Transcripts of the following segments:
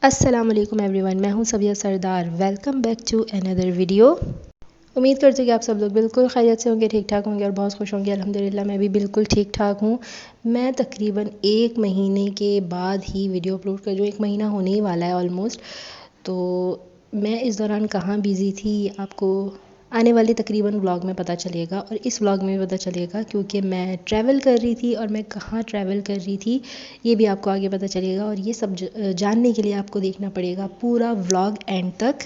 अस्सलाम वालेकुम एवरीवन, मैं हूं Sabiya Sardar. Welcome back to another video. उम्मीद करती हूँ कि आप सब लोग बिल्कुल खैरियत से होंगे, ठीक ठाक होंगे और बहुत खुश होंगे। अल्हम्दुलिल्लाह मैं भी बिल्कुल ठीक ठाक हूँ। मैं तकरीबन 1 महीने के बाद ही वीडियो अपलोड कर रही हूँ। 1 महीना होने ही वाला है ऑलमोस्ट। तो मैं इस दौरान कहाँ बिज़ी थी आपको आने वाले तकरीबन व्लॉग में पता चलेगा, और इस व्लॉग में भी पता चलेगा क्योंकि मैं ट्रैवल कर रही थी। और मैं कहाँ ट्रैवल कर रही थी ये भी आपको आगे पता चलेगा, और ये सब जानने के लिए आपको देखना पड़ेगा पूरा व्लॉग एंड तक।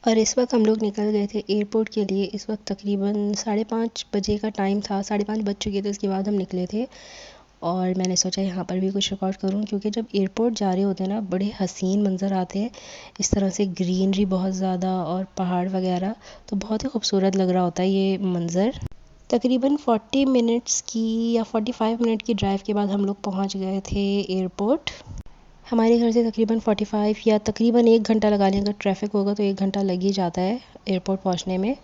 और इस वक्त हम लोग निकल गए थे एयरपोर्ट के लिए। इस वक्त तकरीबन 5:30 बजे का टाइम था, 5:30 बज चुके थे। उसके बाद हम निकले थे और मैंने सोचा यहाँ पर भी कुछ रिकॉर्ड करूँ, क्योंकि जब एयरपोर्ट जा रहे होते हैं ना, बड़े हसीन मंज़र आते हैं। इस तरह से ग्रीनरी बहुत ज़्यादा और पहाड़ वगैरह, तो बहुत ही खूबसूरत लग रहा होता है ये मंज़र। तकरीबन 40 मिनट्स की या 45 मिनट की ड्राइव के बाद हम लोग पहुँच गए थे एयरपोर्ट। हमारे घर से तकरीबन 45 या तकरीबन 1 घंटा लगा लें, अगर ट्रैफिक होगा तो 1 घंटा लग ही जाता है एयरपोर्ट पहुंचने में।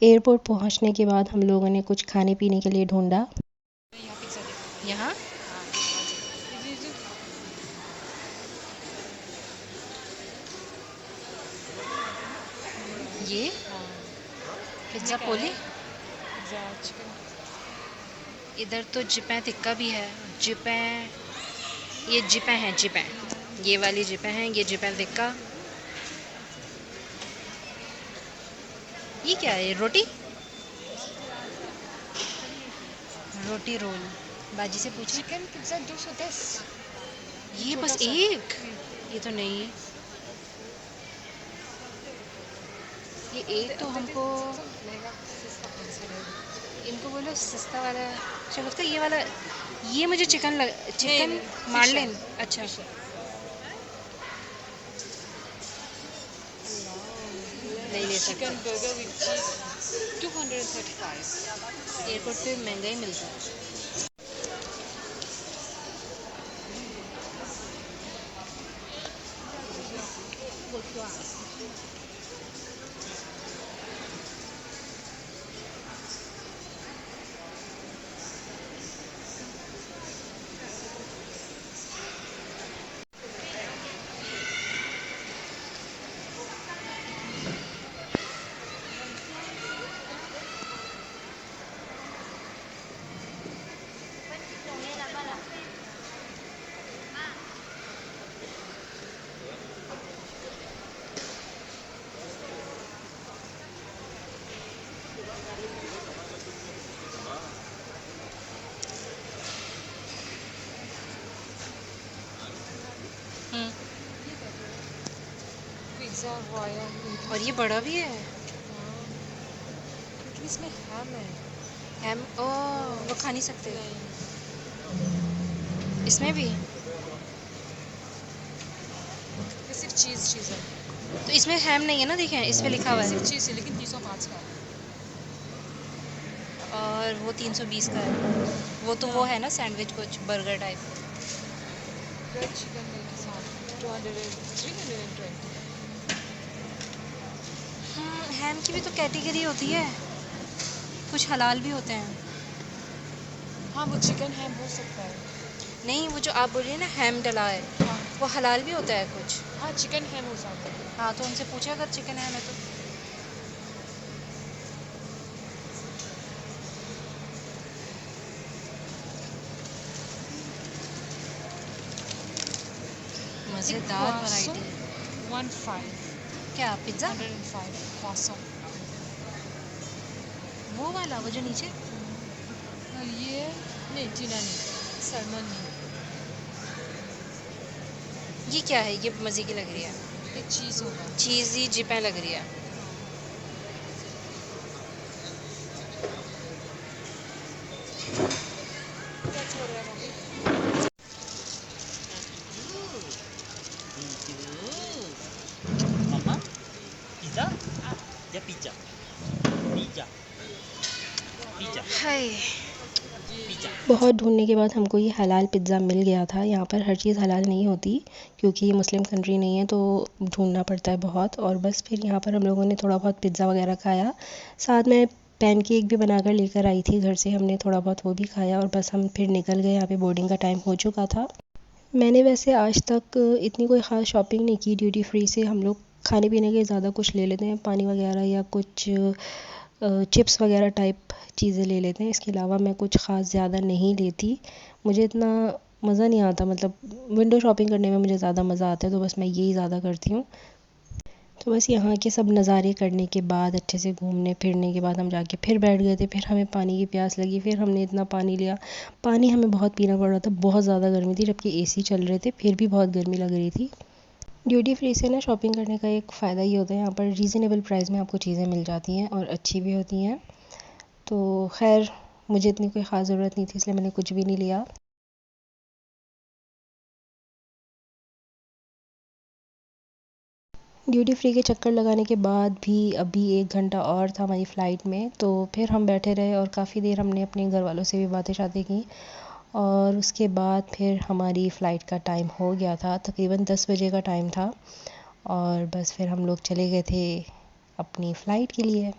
एयरपोर्ट पहुंचने के बाद हम लोगों ने कुछ खाने पीने के लिए ढूंढा। यहाँ ये पिज्ज़ा पोली, इधर तो जिपें टिक्का भी है। जिपें, ये जिपें हैं, जिपें, ये वाली जिपें हैं, ये जिपें टिक्का। ये क्या है? रोटी रोटी रोल। बाजी से पूछो। Chicken pizza 210। ये बस एक, ये तो नहीं है। ये एक तो हमको, इनको बोलो सस्ता वाला। चलो तो ये वाला, ये मुझे चिकन मार्लिन। अच्छा, नहीं ले सकते। चिकन बर्गर विद चीज 235। एयरपोर्ट पे महंगा ही मिलता है। Pizza royal. और ये बड़ा भी है। क्योंकि इसमें हैम है। हैम, ओ वो खा नहीं सकते नहीं, इसमें भी। ये सिर्फ चीज़ है। तो इसमें हैम नहीं है ना, देखें इस पे लिखा हुआ सिर्फ है। चीज़ है, लेकिन 305 का है। और वो 320 का है। वो तो वो है ना सैंडविच, कुछ बर्गर टाइप। रेड चिकन मिल के साथ 320। हैम की भी तो कैटेगरी होती है, कुछ हलाल भी होते हैं। हाँ, वो चिकन हैम हो सकता है। नहीं, वो जो आप बोल रही है ना हैम डला है, हाँ वो हलाल भी होता है कुछ। हाँ, चिकन हैम हो सकता है। हाँ, तो उनसे पूछा अगर चिकन हैम है तो। मज़ेदार वैरायटी। 15 क्या पिज़्ज़ा? 105 croissant। वो वाला, वो जो नीचे। और ये नहीं, टीना नहीं, सलमन नहीं, ये क्या है? ये मज़े की लग रही है, ये चीज़ होगा। चीज़ी जिपें लग रही है। That's what I want. Mama? Pizza? Ya pizza. Pizza. Pizza. Hi, Pizza. बहुत ढूंढने के बाद हमको ये हलाल पिज़्ज़ा मिल गया था। यहाँ पर हर चीज़ हलाल नहीं होती, क्योंकि ये मुस्लिम कंट्री नहीं है, तो ढूंढना पड़ता है बहुत। और बस फिर यहाँ पर हम लोगों ने थोड़ा बहुत पिज़्ज़ा वगैरह खाया। साथ में पैनकेक भी बनाकर लेकर आई थी घर से, हमने थोड़ा बहुत वो भी खाया। और बस हम फिर निकल गए, यहाँ पे बोर्डिंग का टाइम हो चुका था। मैंने वैसे आज तक इतनी कोई ख़ास शॉपिंग नहीं की ड्यूटी फ्री से। हम लोग खाने पीने के ज़्यादा कुछ ले लेते हैं, पानी वगैरह या कुछ चिप्स वगैरह टाइप चीज़ें ले लेते हैं। इसके अलावा मैं कुछ ख़ास ज़्यादा नहीं लेती। मुझे इतना मज़ा नहीं आता, मतलब विंडो शॉपिंग करने में मुझे ज़्यादा मज़ा आता है, तो बस मैं यही ज़्यादा करती हूँ। तो बस यहाँ के सब नज़ारे करने के बाद, अच्छे से घूमने फिरने के बाद हम जाके फिर बैठ गए थे। फिर हमें पानी की प्यास लगी, फिर हमने इतना पानी लिया। पानी हमें बहुत पीना पड़ रहा था, बहुत ज़्यादा गर्मी थी, जबकि एसी चल रहे थे, फिर भी बहुत गर्मी लग रही थी। ड्यूटी फ्री से ना शॉपिंग करने का एक फ़ायदा ये होता है, यहाँ पर रीज़नेबल प्राइस में आपको चीज़ें मिल जाती हैं और अच्छी भी होती हैं। तो खैर, मुझे इतनी कोई ख़ास ज़रूरत नहीं थी, इसलिए मैंने कुछ भी नहीं लिया। ड्यूटी फ्री के चक्कर लगाने के बाद भी अभी 1 घंटा और था हमारी फ़्लाइट में, तो फिर हम बैठे रहे और काफ़ी देर हमने अपने घर वालों से भी बातें शातें की। और उसके बाद फिर हमारी फ़्लाइट का टाइम हो गया था, तकरीबन 10 बजे का टाइम था। और बस फिर हम लोग चले गए थे अपनी फ़्लाइट के लिए।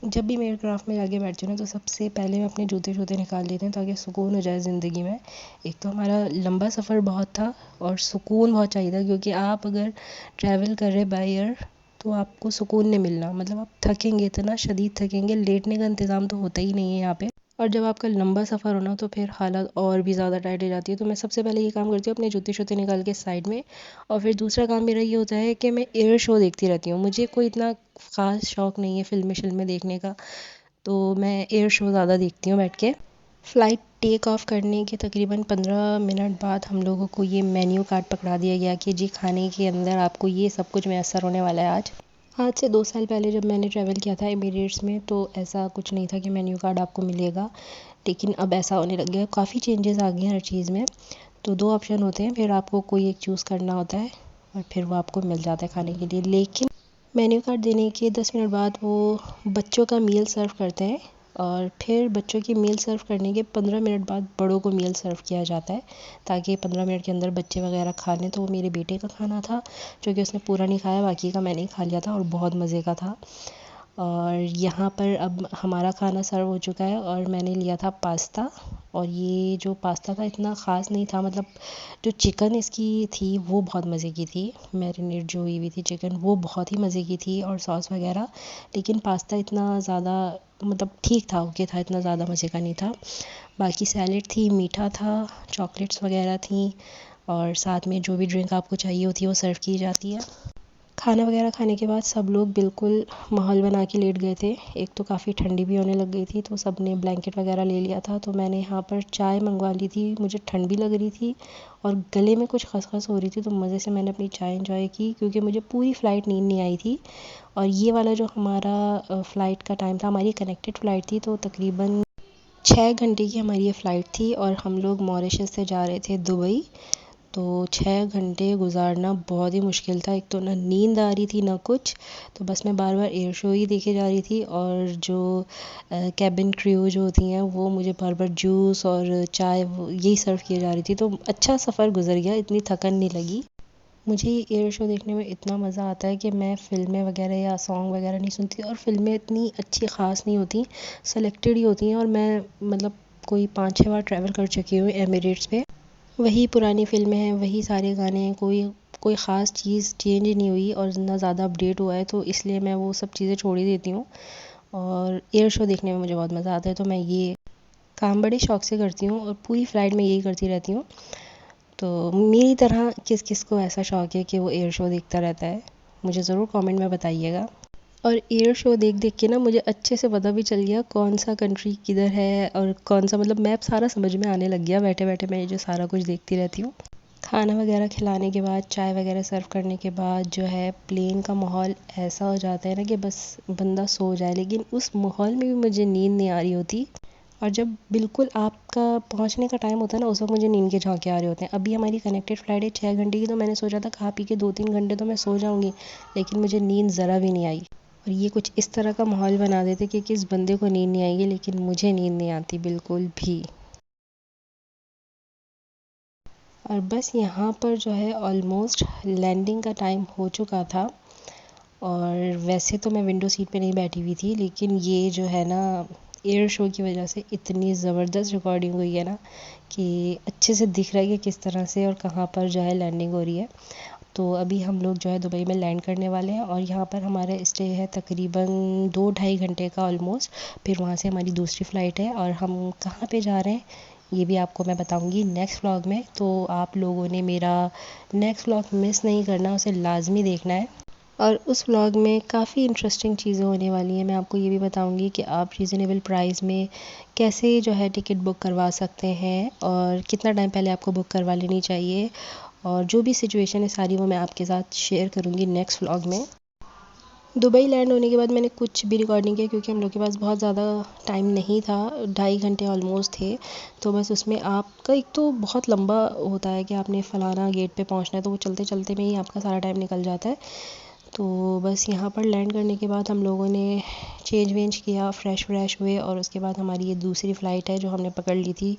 जब भी मैं एयरक्राफ्ट में जाके बैठती हूँ ना, तो सबसे पहले मैं अपने जूते शूते निकाल लेती हूँ, ताकि सुकून हो जाए ज़िंदगी में। एक तो हमारा लंबा सफ़र बहुत था और सुकून बहुत चाहिए था, क्योंकि आप अगर ट्रैवल कर रहे बाय एयर, तो आपको सुकून नहीं मिलना, मतलब आप थकेंगे, इतना शदीद थकेंगे, लेटने का इंतज़ाम तो होता ही नहीं है यहाँ पे। और जब आपका लंबा सफ़र हो ना, तो फिर हालत और भी ज़्यादा टाइट हो जाती है। तो मैं सबसे पहले ये काम करती हूँ, अपने जूते शूते निकाल के साइड में। और फिर दूसरा काम मेरा ये होता है कि मैं एयर शो देखती रहती हूँ। मुझे कोई इतना ख़ास शौक़ नहीं है फ़िल्में शिल्में देखने का, तो मैं एयर शो ज़्यादा देखती हूँ बैठ के। फ़्लाइट टेक ऑफ करने के तकरीबन 15 मिनट बाद हम लोगों को ये मेन्यू कार्ड पकड़ा दिया गया कि जी, खाने के अंदर आपको ये सब कुछ मैसर होने वाला है आज। आज से 2 साल पहले जब मैंने ट्रैवल किया था एमिरेट्स में, तो ऐसा कुछ नहीं था कि मेन्यू कार्ड आपको मिलेगा, लेकिन अब ऐसा होने लग गया है। काफ़ी चेंजेस आ गए हैं हर चीज़ में। तो 2 ऑप्शन होते हैं, फिर आपको कोई एक चूज़ करना होता है और फिर वो आपको मिल जाता है खाने के लिए। लेकिन मेन्यू कार्ड देने के 10 मिनट बाद वो बच्चों का मील सर्व करते हैं, और फिर बच्चों की मील सर्व करने के 15 मिनट बाद बड़ों को मील सर्व किया जाता है, ताकि 15 मिनट के अंदर बच्चे वगैरह खा लें। तो वो मेरे बेटे का खाना था, जो कि उसने पूरा नहीं खाया, बाकी का मैंने ही खा लिया था और बहुत मज़े का था। और यहाँ पर अब हमारा खाना सर्व हो चुका है और मैंने लिया था पास्ता। और ये जो पास्ता था इतना ख़ास नहीं था, मतलब जो चिकन इसकी थी वो बहुत मज़े की थी, मैरिनेट जो हुई हुई थी चिकन, वो बहुत ही मज़े की थी, और सॉस वगैरह। लेकिन पास्ता इतना ज़्यादा, मतलब ठीक था, ओके था, इतना ज़्यादा मज़े का नहीं था। बाकी सैलेड थी, मीठा था, चॉकलेट्स वगैरह थी, और साथ में जो भी ड्रिंक आपको चाहिए होती है वो सर्व की जाती है। खाना वगैरह खाने के बाद सब लोग बिल्कुल माहौल बना के लेट गए थे। एक तो काफ़ी ठंडी भी होने लग गई थी, तो सब ने ब्लैंकेट वगैरह ले लिया था। तो मैंने यहाँ पर चाय मंगवा ली थी, मुझे ठंड भी लग रही थी और गले में कुछ खसखस हो रही थी, तो मज़े से मैंने अपनी चाय एंजॉय की, क्योंकि मुझे पूरी फ़्लाइट नींद नहीं आई थी। और ये वाला जो हमारा फ़्लाइट का टाइम था, हमारी कनेक्टेड फ़्लाइट थी, तो तकरीबन 6 घंटे की हमारी ये फ़्लाइट थी, और हम लोग मॉरिशस से जा रहे थे दुबई। तो 6 घंटे गुजारना बहुत ही मुश्किल था। एक तो ना नींद आ रही थी ना कुछ, तो बस मैं बार बार एयर शो ही देखे जा रही थी, और जो कैबिन क्रू जो होती हैं वो मुझे बार बार जूस और चाय यही सर्व किए जा रही थी। तो अच्छा सफ़र गुजर गया, इतनी थकन नहीं लगी। मुझे एयर शो देखने में इतना मज़ा आता है कि मैं फ़िल्में वगैरह या सॉन्ग वगैरह नहीं सुनती, और फ़िल्में इतनी अच्छी ख़ास नहीं होती, सेलेक्टेड ही होती हैं। और मैं मतलब कोई 5-6 बार ट्रैवल कर चुकी हूँ एमिरेट्स पे। वही पुरानी फ़िल्में हैं, वही सारे गाने हैं, कोई कोई ख़ास चीज़ चेंज नहीं हुई और ना ज़्यादा अपडेट हुआ है, तो इसलिए मैं वो सब चीज़ें छोड़ ही देती हूँ। और एयर शो देखने में मुझे बहुत मज़ा आता है, तो मैं ये काम बड़े शौक़ से करती हूँ और पूरी फ़्लाइट में यही करती रहती हूँ। तो मेरी तरह किस किस को ऐसा शौक़ है कि वो एयर शो देखता रहता है, मुझे ज़रूर कमेंट में बताइएगा। और एयर शो देख देख के ना मुझे अच्छे से पता भी चल गया कौन सा कंट्री किधर है और कौन सा, मतलब मैप सारा समझ में आने लग गया बैठे बैठे मैं ये जो सारा कुछ देखती रहती हूँ। खाना वगैरह खिलाने के बाद, चाय वगैरह सर्व करने के बाद जो है, प्लेन का माहौल ऐसा हो जाता है ना कि बस बंदा सो जाए, लेकिन उस माहौल में भी मुझे नींद नहीं आ रही होती। और जब बिल्कुल आपका पहुंचने का टाइम होता है ना, उस वक्त मुझे नींद के झोंके आ रहे होते हैं। अभी हमारी कनेक्टेड फ़्लाइट है 6 घंटे की, तो मैंने सोचा था खा पी के 2-3 घंटे तो मैं सो जाऊंगी, लेकिन मुझे नींद ज़रा भी नहीं आई। और ये कुछ इस तरह का माहौल बना देते कि किस बंदे को नींद नहीं आएगी, लेकिन मुझे नींद नहीं आती बिल्कुल भी। और बस यहाँ पर जो है ऑलमोस्ट लैंडिंग का टाइम हो चुका था। और वैसे तो मैं विंडो सीट पे नहीं बैठी हुई थी, लेकिन ये जो है ना एयर शो की वजह से इतनी ज़बरदस्त रिकॉर्डिंग हुई है ना कि अच्छे से दिख रहा है कि किस तरह से और कहाँ पर जो है लैंडिंग हो रही है। तो अभी हम लोग जो है दुबई में लैंड करने वाले हैं और यहाँ पर हमारा स्टे है तकरीबन 2-2.5 घंटे का ऑलमोस्ट। फिर वहाँ से हमारी दूसरी फ़्लाइट है और हम कहाँ पे जा रहे हैं ये भी आपको मैं बताऊंगी नेक्स्ट व्लॉग में। तो आप लोगों ने मेरा नेक्स्ट व्लॉग मिस नहीं करना, उसे लाजमी देखना है। और उस व्लॉग में काफ़ी इंटरेस्टिंग चीज़ें होने वाली हैं। मैं आपको ये भी बताऊंगी कि आप रीज़नेबल प्राइस में कैसे जो है टिकट बुक करवा सकते हैं और कितना टाइम पहले आपको बुक करवा लेनी चाहिए। और जो भी सिचुएशन है सारी वो मैं आपके साथ शेयर करूँगी नेक्स्ट व्लॉग में। दुबई लैंड होने के बाद मैंने कुछ भी रिकॉर्डिंग किया क्योंकि हम लोग के पास बहुत ज़्यादा टाइम नहीं था, 2.5 घंटे ऑलमोस्ट थे। तो बस उसमें आपका एक तो बहुत लंबा होता है कि आपने फ़लाना गेट पे पहुंचना है, तो वो चलते चलते में ही आपका सारा टाइम निकल जाता है। तो बस यहाँ पर लैंड करने के बाद हम लोगों ने चेंज वेंज किया, फ्रेश हुए और उसके बाद हमारी ये दूसरी फ़्लाइट है जो हमने पकड़ ली थी।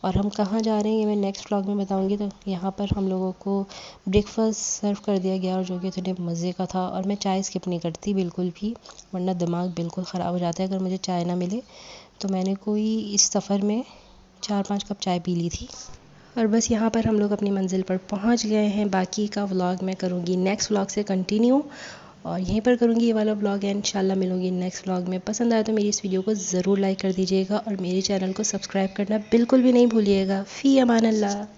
और हम कहाँ जा रहे हैं ये मैं नेक्स्ट व्लॉग में बताऊंगी। तो यहाँ पर हम लोगों को ब्रेकफास्ट सर्व कर दिया गया और जो कि इतने मज़े का था। और मैं चाय स्किप नहीं करती बिल्कुल भी, वरना दिमाग बिल्कुल ख़राब हो जाता है अगर मुझे चाय ना मिले। तो मैंने कोई इस सफ़र में 4-5 कप चाय पी ली थी। और बस यहाँ पर हम लोग अपनी मंजिल पर पहुँच गए हैं। बाकी का व्लॉग मैं करूँगी नेक्स्ट व्लॉग से कंटिन्यू और यहीं पर करूँगी ये वाला व्लॉग है। इंशाल्लाह मिलूँगी नेक्स्ट व्लॉग में। पसंद आया तो मेरी इस वीडियो को ज़रूर लाइक कर दीजिएगा और मेरे चैनल को सब्सक्राइब करना बिल्कुल भी नहीं भूलिएगा। फ़ी अमान अल्लाह।